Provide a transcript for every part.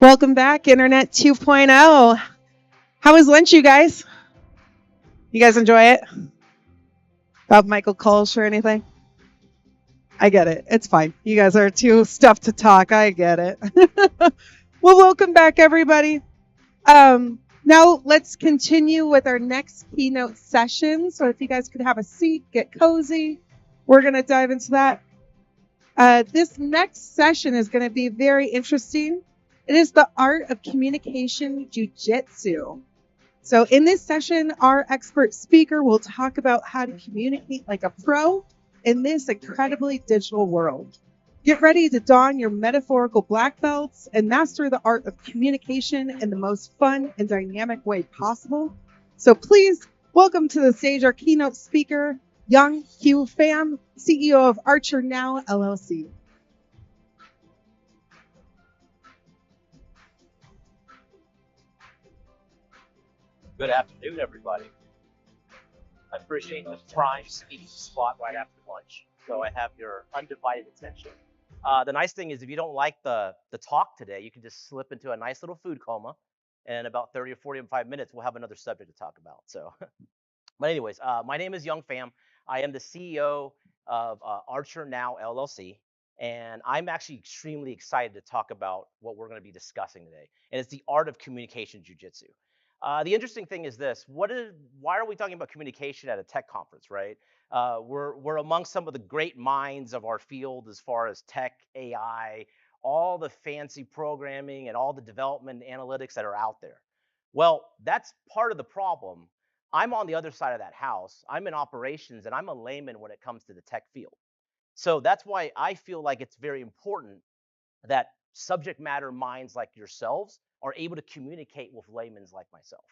Welcome back, Internet 2.0. How was lunch, you guys? You guys enjoy it? About Michael Kolsch or anything? I get it. It's fine. You guys are too stuffed to talk. I get it. Well, welcome back, everybody. Now let's continue with our next keynote session. So if you guys could have a seat, get cozy, we're going to dive into that. This next session is going to be very interesting. It is the art of communication jujitsu. So in this session, our expert speaker will talk about how to communicate like a pro in this incredibly digital world. Get ready to don your metaphorical black belts and master the art of communication in the most fun and dynamic way possible. So please welcome to the stage our keynote speaker, Young Pham, CEO of Archer Now LLC. Good afternoon, everybody. I appreciate the prime speaking spot right after lunch, so I have your undivided attention. The nice thing is, if you don't like the talk today, you can just slip into a nice little food coma, and in about 30 or 45 minutes, we'll have another subject to talk about. So, but anyways, my name is Young Pham. I am the CEO of Archer Now LLC, and I'm actually extremely excited to talk about what we're going to be discussing today, and it's the art of communication jujitsu. The interesting thing is this: why are we talking about communication at a tech conference, right? We're among some of the great minds of our field as far as tech, AI, all the fancy programming and all the development analytics that are out there. Well, that's part of the problem. I'm on the other side of that house. I'm in operations and I'm a layman when it comes to the tech field. So that's why I feel like it's very important that subject matter minds like yourselves are able to communicate with laymen like myself.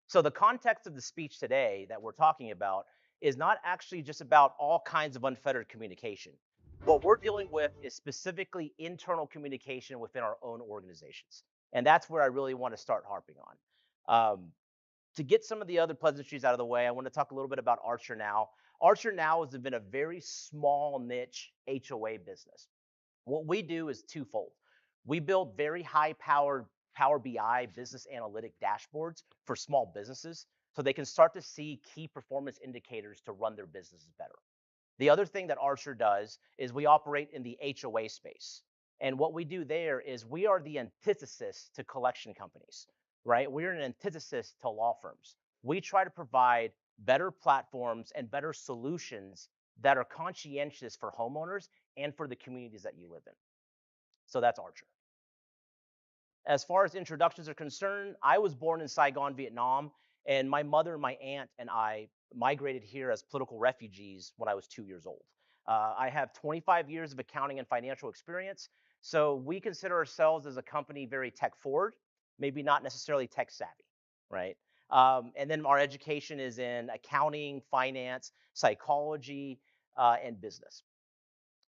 So the context of the speech today that we're talking about is not actually just about all kinds of unfettered communication. What we're dealing with is specifically internal communication within our own organizations. And that's where I really want to start harping on. To get some of the other pleasantries out of the way, I want to talk a little bit about Archer Now. Archer Now has been a very small niche HOA business. What we do is twofold. We build very high powered Power BI business analytic dashboards for small businesses so they can start to see key performance indicators to run their businesses better. The other thing that Archer does is we operate in the HOA space. And what we do there is we are the antithesis to collection companies, right? We're an antithesis to law firms. We try to provide better platforms and better solutions that are conscientious for homeowners and for the communities that you live in. So that's Archer. As far as introductions are concerned, I was born in Saigon, Vietnam, and my mother, my aunt, and I migrated here as political refugees when I was 2 years old. I have 25 years of accounting and financial experience, so we consider ourselves as a company very tech forward, maybe not necessarily tech savvy, right? And then our education is in accounting, finance, psychology, and business.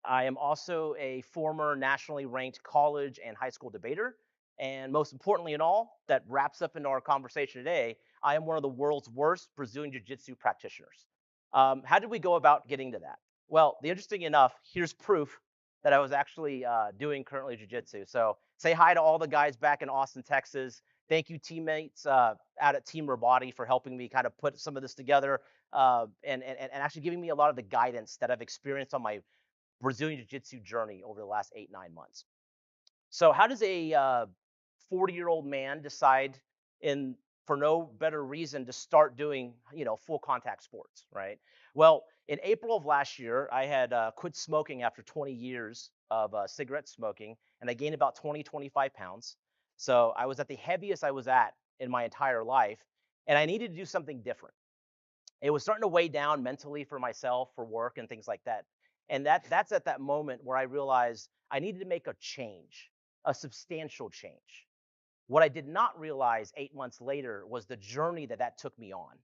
I am also a former nationally ranked college and high school debater. And most importantly in all, that wraps up into our conversation today, I am one of the world's worst Brazilian Jiu Jitsu practitioners. How did we go about getting to that? Well, the interesting enough, here's proof that I was actually doing currently Jiu Jitsu. So say hi to all the guys back in Austin, Texas. Thank you, teammates out at Team Robati, for helping me kind of put some of this together and actually giving me a lot of the guidance that I've experienced on my Brazilian Jiu-Jitsu journey over the last 8, 9 months. So how does a 40-year-old man decide in for no better reason to start doing full contact sports, right? Well, in April of last year, I had quit smoking after 20 years of cigarette smoking, and I gained about 20, 25 pounds. So I was at the heaviest I was at in my entire life, and I needed to do something different. It was starting to weigh down mentally for myself, for work, and things like that. And that's at that moment where I realized I needed to make a change, a substantial change. What I did not realize 8 months later was the journey that that took me on.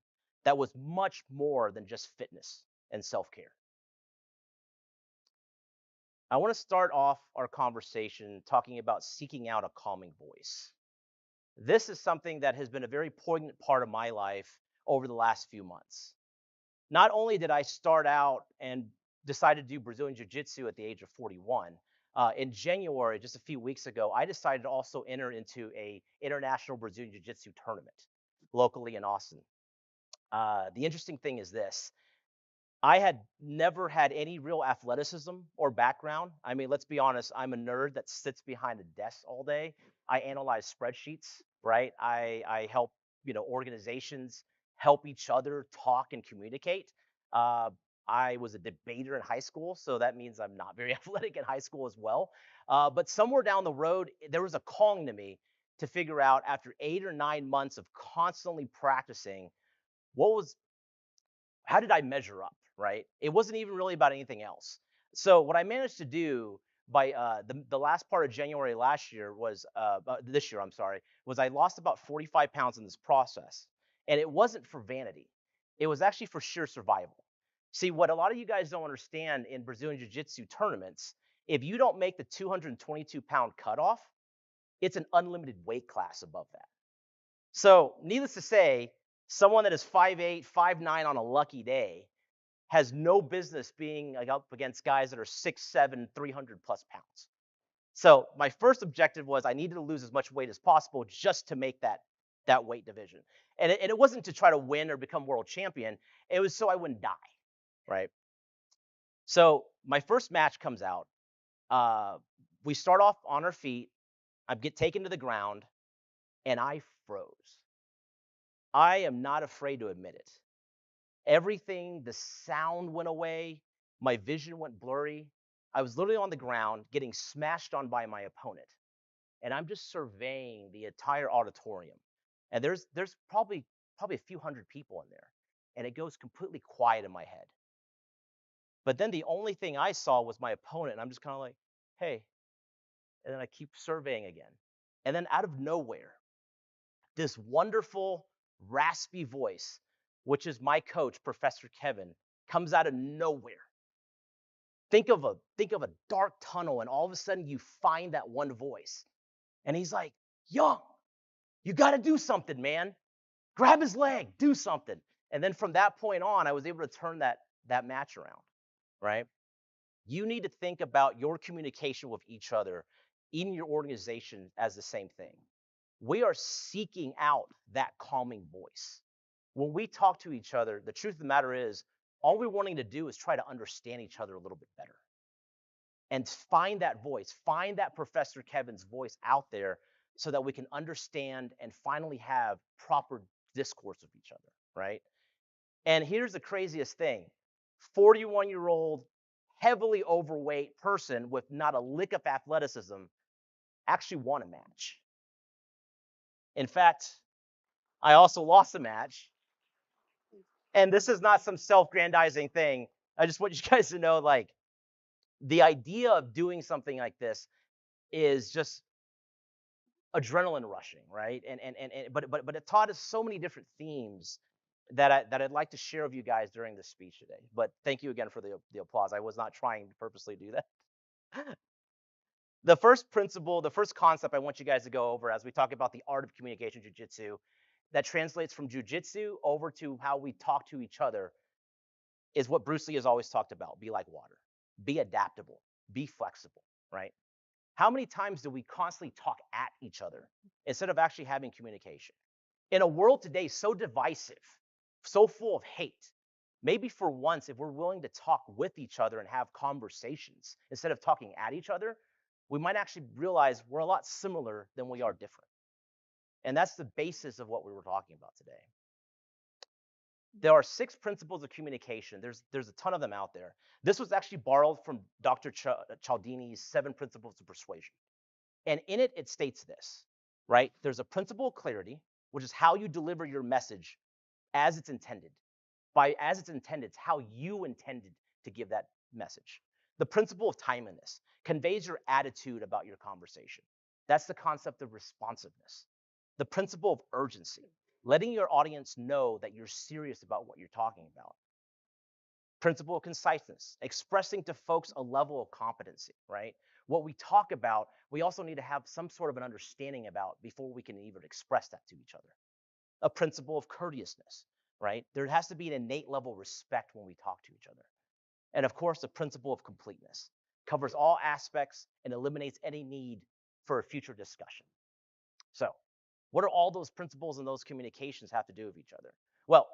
That was much more than just fitness and self-care. I want to start off our conversation talking about seeking out a calming voice. This is something that has been a very poignant part of my life over the last few months. Not only did I start out and decide to do Brazilian Jiu Jitsu at the age of 41, In January, just a few weeks ago, I decided to also enter into a international Brazilian Jiu-Jitsu tournament locally in Austin. The interesting thing is this. I had never had any real athleticism or background. I mean, let's be honest, I'm a nerd that sits behind a desk all day. I analyze spreadsheets, right? I help, organizations help each other talk and communicate. Uh, I was a debater in high school, so that means I'm not very athletic in high school as well. But somewhere down the road, there was a calling to me to figure out after 8 or 9 months of constantly practicing, what was how did I measure up, right? It wasn't even really about anything else. So what I managed to do by the last part of January last year was this year, I'm sorry, was I lost about 45 pounds in this process, and it wasn't for vanity. It was actually for sheer survival. See, what a lot of you guys don't understand in Brazilian Jiu-Jitsu tournaments, if you don't make the 222-pound cutoff, it's an unlimited weight class above that. So, needless to say, someone that is 5'8", 5'9" on a lucky day has no business being like up against guys that are 6'7", 300 plus pounds. So my first objective was I needed to lose as much weight as possible just to make that weight division. And it wasn't to try to win or become world champion. It was so I wouldn't die, right? So my first match comes out. We start off on our feet. I get taken to the ground, and I froze. I am not afraid to admit it. Everything, the sound went away. My vision went blurry. I was literally on the ground getting smashed on by my opponent. And I'm just surveying the entire auditorium. And there's probably a few hundred people in there. And it goes completely quiet in my head. But then the only thing I saw was my opponent. And I'm just kind of like, hey. And then I keep surveying again. And then out of nowhere, this wonderful, raspy voice, which is my coach, Professor Kevin, comes out of nowhere. Think of a dark tunnel, and all of a sudden you find that one voice. And he's like, Young, you got to do something, man. Grab his leg, do something. And then from that point on, I was able to turn that match around, right? You need to think about your communication with each other in your organization as the same thing. We are seeking out that calming voice. When we talk to each other, the truth of the matter is, all we're wanting to do is try to understand each other a little bit better and find that voice, find that Professor Kevin's voice out there so that we can understand and finally have proper discourse with each other, right? And here's the craziest thing. 41-year-old, heavily overweight person with not a lick of athleticism actually won a match. In fact, I also lost a match. And this is not some self-grandizing thing. I just want you guys to know, like, the idea of doing something like this is just adrenaline rushing, right? But it taught us so many different themes that I'd like to share with you guys during this speech today. But thank you again for the applause. I was not trying to purposely do that. The first principle, the first concept I want you guys to go over as we talk about the art of communication jiu-jitsu, that translates from jiu-jitsu over to how we talk to each other, is what Bruce Lee has always talked about. Be like water. Be adaptable. Be flexible, right? How many times do we constantly talk at each other instead of actually having communication? In a world today so divisive, so full of hate, maybe for once, if we're willing to talk with each other and have conversations instead of talking at each other, we might actually realize we're a lot similar than we are different. And that's the basis of what we were talking about today. There are 6 principles of communication. There's a ton of them out there. This was actually borrowed from Dr. Cialdini's 7 Principles of Persuasion. And in it, it states this, right? There's a principle of clarity, which is how you deliver your message as it's intended. By as it's intended, it's how you intended to give that message. The principle of timeliness conveys your attitude about your conversation. That's the concept of responsiveness. The principle of urgency, letting your audience know that you're serious about what you're talking about. Principle of conciseness, expressing to folks a level of competency, right? What we talk about, we also need to have some sort of an understanding about before we can even express that to each other. A principle of courteousness, right? There has to be an innate level of respect when we talk to each other. And of course, the principle of completeness, covers all aspects, and eliminates any need for a future discussion. So, what do all those principles and those communications have to do with each other? Well,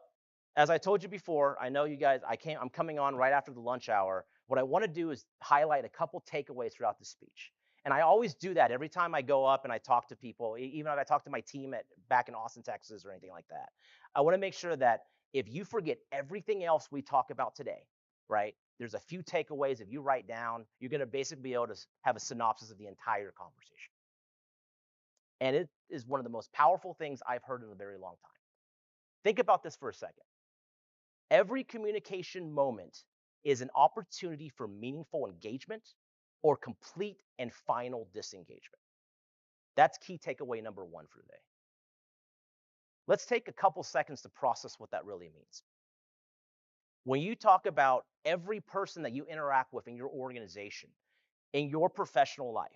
as I told you before, I know you guys, I'm coming on right after the lunch hour. What I want to do is highlight a couple takeaways throughout the speech. And I always do that every time I go up and I talk to people, even if I talk to my team back in Austin, Texas, or anything like that. I want to make sure that if you forget everything else we talk about today, right? There's a few takeaways. If you write down, you're going to basically be able to have a synopsis of the entire conversation. And it is one of the most powerful things I've heard in a very long time. Think about this for a second. Every communication moment is an opportunity for meaningful engagement or complete and final disengagement. That's key takeaway number one for today. Let's take a couple seconds to process what that really means. When you talk about every person that you interact with in your organization, in your professional life,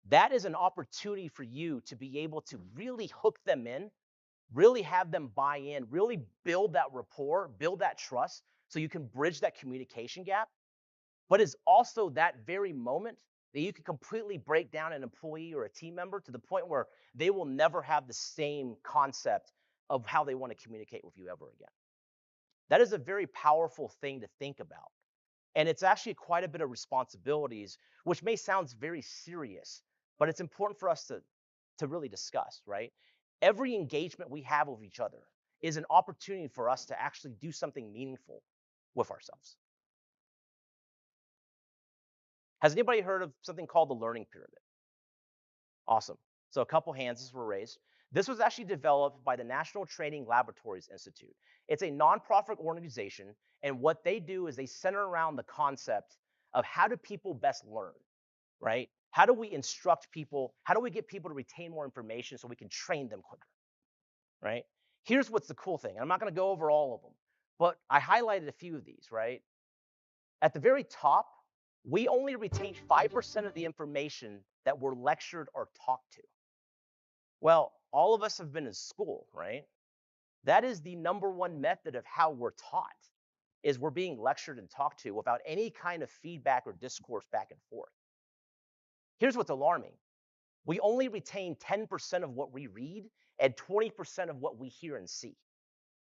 that is an opportunity for you to be able to really hook them in, really have them buy in, really build that rapport, build that trust so you can bridge that communication gap. But it's also that very moment that you can completely break down an employee or a team member to the point where they will never have the same concept of how they want to communicate with you ever again. That is a very powerful thing to think about. And it's actually quite a bit of responsibilities, which may sound very serious, but it's important for us to really discuss, right? Every engagement we have with each other is an opportunity for us to actually do something meaningful with ourselves. Has anybody heard of something called the learning pyramid? Awesome. So a couple hands were raised. This was actually developed by the National Training Laboratories Institute. It's a nonprofit organization, and what they do is they center around the concept of how do people best learn, right? How do we instruct people? How do we get people to retain more information so we can train them quicker, right? Here's what's the cool thing. I'm not going to go over all of them, but I highlighted a few of these, right? At the very top, we only retain 5% of the information that we're lectured or talked to. Well, all of us have been in school, right? That is the number one method of how we're taught, is we're being lectured and talked to without any kind of feedback or discourse back and forth. Here's what's alarming. We only retain 10% of what we read and 20% of what we hear and see.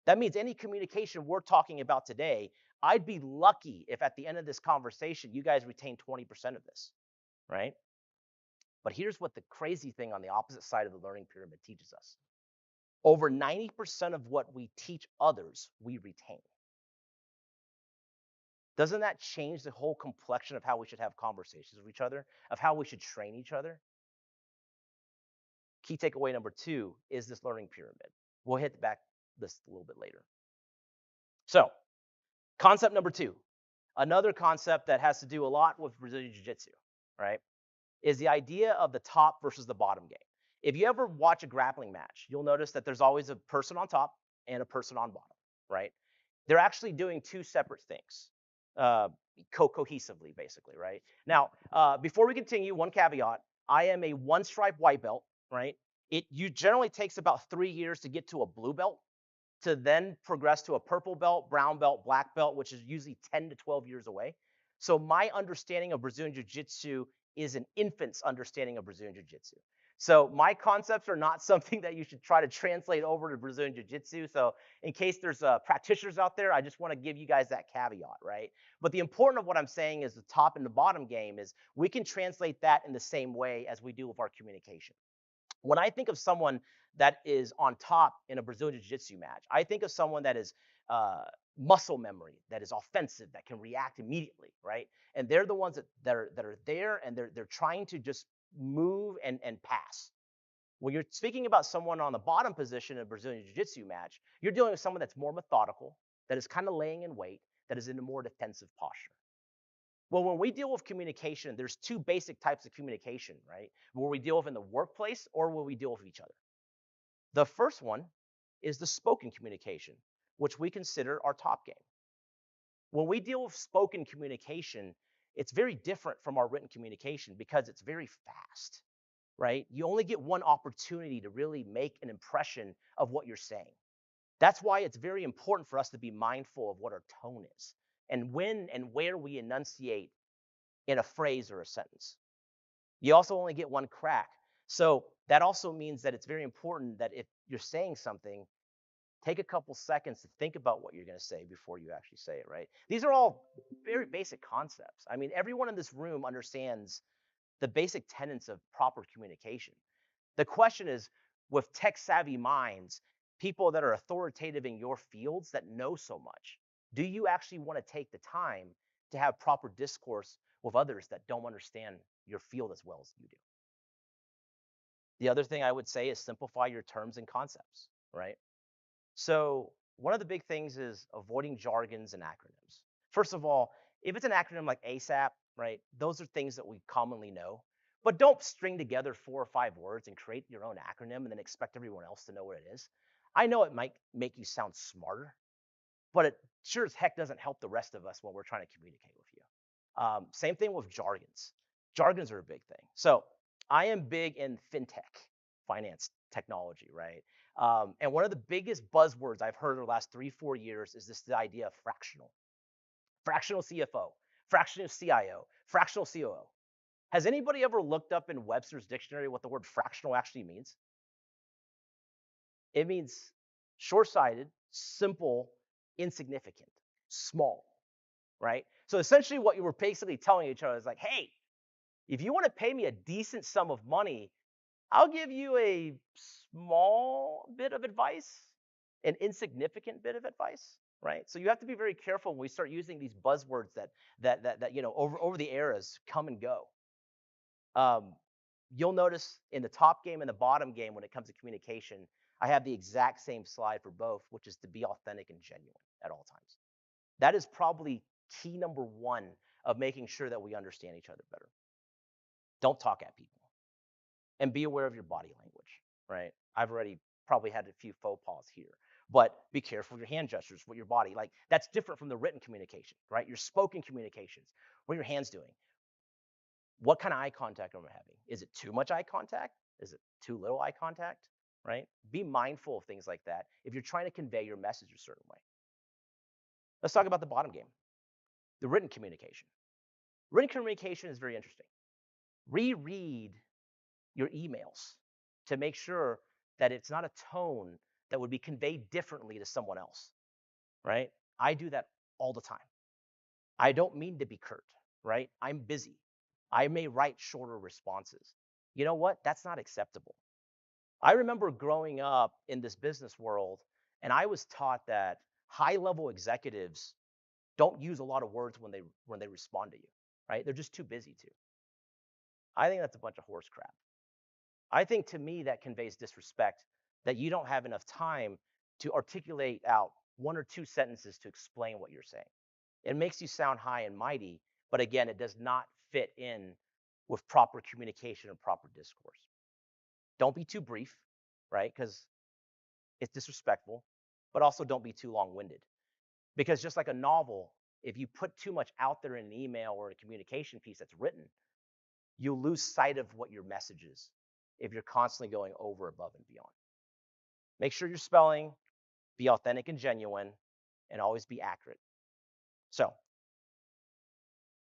That means any communication we're talking about today, I'd be lucky if at the end of this conversation, you guys retain 20% of this, right? But here's what the crazy thing on the opposite side of the learning pyramid teaches us. Over 90% of what we teach others, we retain. Doesn't that change the whole complexion of how we should have conversations with each other, of how we should train each other? Key takeaway number 2 is this learning pyramid. We'll hit back this a little bit later. So, concept number 2, another concept that has to do a lot with Brazilian Jiu-Jitsu, right, is the idea of the top versus the bottom game. If you ever watch a grappling match, you'll notice that there's always a person on top and a person on bottom, right? They're actually doing two separate things, cohesively, basically, right? Now, before we continue, one caveat: I am a one-stripe white belt, right? It generally takes about 3 years to get to a blue belt, to then progress to a purple belt, brown belt, black belt, which is usually 10 to 12 years away. So my understanding of Brazilian Jiu-Jitsu is an infant's understanding of Brazilian Jiu-Jitsu. So my concepts are not something that you should try to translate over to Brazilian Jiu-Jitsu. So in case there's practitioners out there, I just want to give you guys that caveat, right? But the important of what I'm saying is the top and the bottom game is we can translate that in the same way as we do with our communication. When I think of someone that is on top in a Brazilian Jiu-Jitsu match, I think of someone that is muscle memory, that is offensive, that can react immediately, right? And they're the ones that are there, and they're trying to just move and pass. When you're speaking about someone on the bottom position in a Brazilian Jiu-Jitsu match, you're dealing with someone that's more methodical, that is kind of laying in wait, that is in a more defensive posture. Well, when we deal with communication, there's two basic types of communication, right? Where we deal with in the workplace or where we deal with each other. The first one is the spoken communication, which we consider our top game. When we deal with spoken communication, it's very different from our written communication because it's very fast, right? You only get one opportunity to really make an impression of what you're saying. That's why it's very important for us to be mindful of what our tone is and when and where we enunciate in a phrase or a sentence. You also only get one crack. So that also means that it's very important that if you're saying something, take a couple seconds to think about what you're going to say before you actually say it, right? These are all very basic concepts. I mean, everyone in this room understands the basic tenets of proper communication. The question is, with tech-savvy minds, people that are authoritative in your fields that know so much, do you actually want to take the time to have proper discourse with others that don't understand your field as well as you do? The other thing I would say is simplify your terms and concepts, right? So one of the big things is avoiding jargons and acronyms. First of all, if it's an acronym like ASAP, right, those are things that we commonly know. But don't string together 4 or 5 words and create your own acronym and then expect everyone else to know what it is. I know it might make you sound smarter, but it sure as heck doesn't help the rest of us when we're trying to communicate with you. Same thing with jargons. Jargons are a big thing. So I am big in fintech, finance technology, right? And one of the biggest buzzwords I've heard in the last 3, 4 years is the idea of fractional CFO, fractional CIO, fractional COO. Has anybody ever looked up in Webster's dictionary what the word fractional actually means? It means short-sighted, simple, insignificant, small, right? So essentially what you were basically telling each other is like, hey, if you want to pay me a decent sum of money, I'll give you a small bit of advice, an insignificant bit of advice, right? So you have to be very careful when we start using these buzzwords that over the eras come and go. You'll notice in the top game and the bottom game when it comes to communication, I have the exact same slide for both, which is to be authentic and genuine at all times. That is probably key number 1 of making sure that we understand each other better. Don't talk at people. And be aware of your body language, right? I've already probably had a few faux pas here, but be careful with your hand gestures, with your body. Like that's different from the written communication, right? Your spoken communications. What are your hands doing? What kind of eye contact am I having? Is it too much eye contact? Is it too little eye contact, right? Be mindful of things like that if you're trying to convey your message a certain way. Let's talk about the bottom game, the written communication. Written communication is very interesting. Reread your emails to make sure that it's not a tone that would be conveyed differently to someone else, right? I do that all the time. I don't mean to be curt, right? I'm busy. I may write shorter responses. You know what? That's not acceptable. I remember growing up in this business world, and I was taught that high-level executives don't use a lot of words when they respond to you, right? They're just too busy to. I think that's a bunch of horse crap. I think to me that conveys disrespect that you don't have enough time to articulate out 1 or 2 sentences to explain what you're saying. It makes you sound high and mighty, but again, it does not fit in with proper communication and proper discourse. Don't be too brief, right? Because it's disrespectful, but also don't be too long-winded. Because just like a novel, if you put too much out there in an email or a communication piece that's written, you'll lose sight of what your message is if you're constantly going over, above, and beyond. Make sure you're spelling, be authentic and genuine, and always be accurate. So,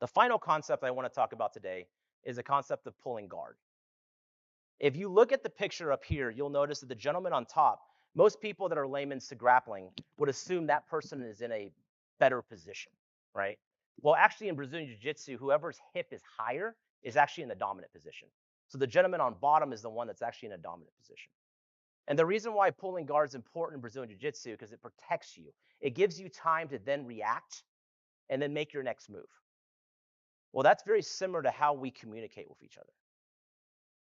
the final concept I want to talk about today is the concept of pulling guard. If you look at the picture up here, you'll notice that the gentleman on top, most people that are laymen to grappling would assume that person is in a better position, right? Well, actually in Brazilian Jiu-Jitsu, whoever's hip is higher is actually in the dominant position. So the gentleman on bottom is the one that's actually in a dominant position. And the reason why pulling guard is important in Brazilian Jiu-Jitsu because it protects you. It gives you time to then react and then make your next move. Well, that's very similar to how we communicate with each other.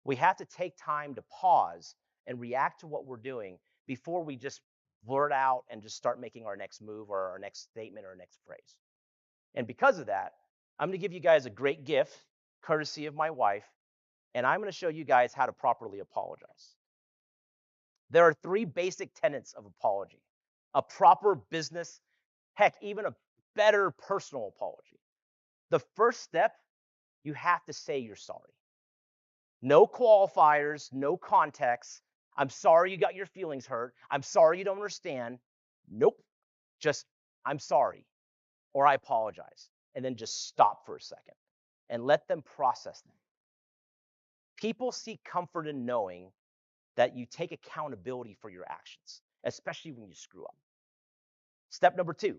We have to take time to pause and react to what we're doing before we just blurt out and just start making our next move or our next statement or our next phrase. And because of that, I'm going to give you guys a great gift, courtesy of my wife, and I'm going to show you guys how to properly apologize. There are 3 basic tenets of apology. A proper business, heck, even a better personal apology. The first step, you have to say you're sorry. No qualifiers, no context. I'm sorry you got your feelings hurt. I'm sorry you don't understand. Nope. Just, I'm sorry, or I apologize. And then just stop for a second. and let them process them. People seek comfort in knowing that you take accountability for your actions, especially when you screw up. Step number 2,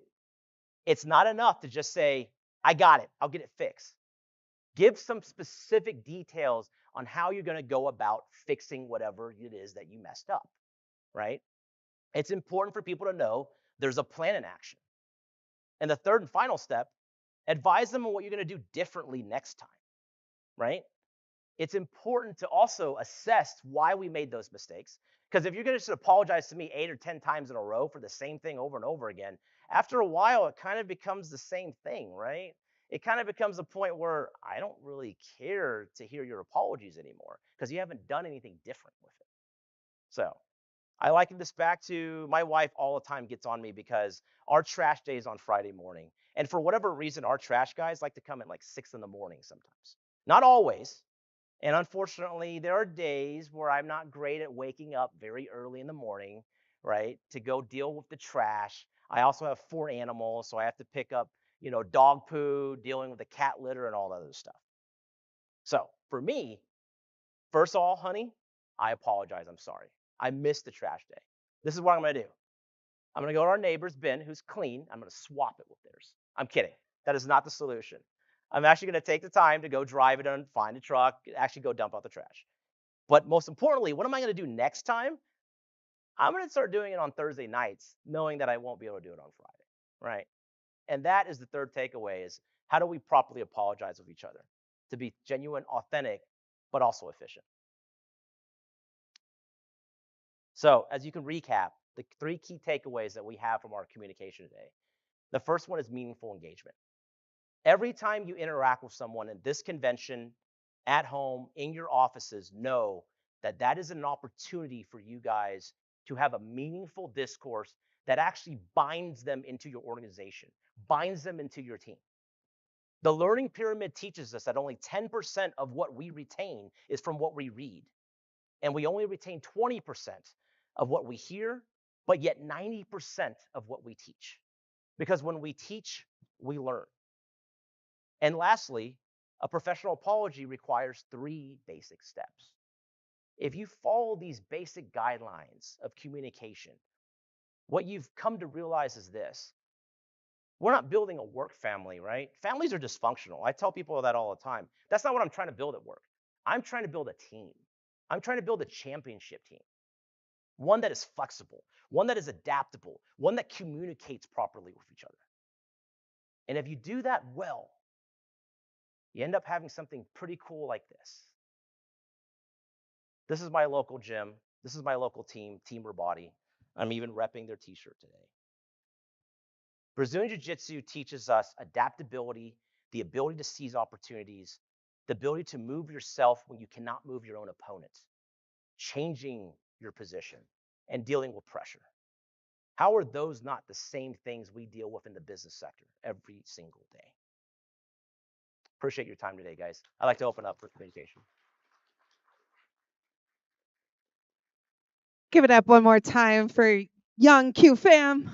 it's not enough to just say, I got it, I'll get it fixed. Give some specific details on how you're going to go about fixing whatever it is that you messed up, right? It's important for people to know there's a plan in action. And the third and final step, advise them on what you're going to do differently next time, right? It's important to also assess why we made those mistakes. Because if you're going to just apologize to me 8 or 10 times in a row for the same thing over and over again, after a while, it kind of becomes the same thing, right? It kind of becomes a point where I don't really care to hear your apologies anymore because you haven't done anything different with it. So I liken this back to my wife all the time gets on me because our trash day is on Friday morning. And for whatever reason, our trash guys like to come at like 6 in the morning sometimes. Not always. And unfortunately, there are days where I'm not great at waking up very early in the morning, right, to go deal with the trash. I also have 4 animals, so I have to pick up, dog poo, dealing with the cat litter and all that other stuff. So for me, first of all, honey, I apologize. I'm sorry. I missed the trash day. This is what I'm going to do. I'm going to go to our neighbor's bin, who's clean. I'm going to swap it with theirs. I'm kidding. That is not the solution. I'm actually going to take the time to go drive it and find a truck, actually go dump out the trash. But most importantly, what am I going to do next time? I'm going to start doing it on Thursday nights, knowing that I won't be able to do it on Friday, right? And that is the third takeaway is how do we properly apologize with each other to be genuine, authentic, but also efficient? So as you can recap, the 3 key takeaways that we have from our communication today. The first one is meaningful engagement. Every time you interact with someone in this convention, at home, in your offices, know that that is an opportunity for you guys to have a meaningful discourse that actually binds them into your organization, binds them into your team. The learning pyramid teaches us that only 10% of what we retain is from what we read. And we only retain 20% of what we hear, but yet 90% of what we teach. Because when we teach, we learn. And lastly, a professional apology requires 3 basic steps. If you follow these basic guidelines of communication, what you've come to realize is this. We're not building a work family, right? Families are dysfunctional. I tell people that all the time. That's not what I'm trying to build at work. I'm trying to build a team. I'm trying to build a championship team. One that is flexible, one that is adaptable, one that communicates properly with each other. And if you do that well, you end up having something pretty cool like this. This is my local gym. This is my local team, Team Body. I'm even repping their t-shirt today. Brazilian Jiu-Jitsu teaches us adaptability, the ability to seize opportunities, the ability to move yourself when you cannot move your own opponent, changing your position, and dealing with pressure. How are those not the same things we deal with in the business sector every single day? Appreciate your time today, guys. I'd like to open up for communication. Give it up one more time for young Q Pham.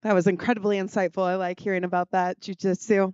That was incredibly insightful. I like hearing about that, Jiu-Jitsu.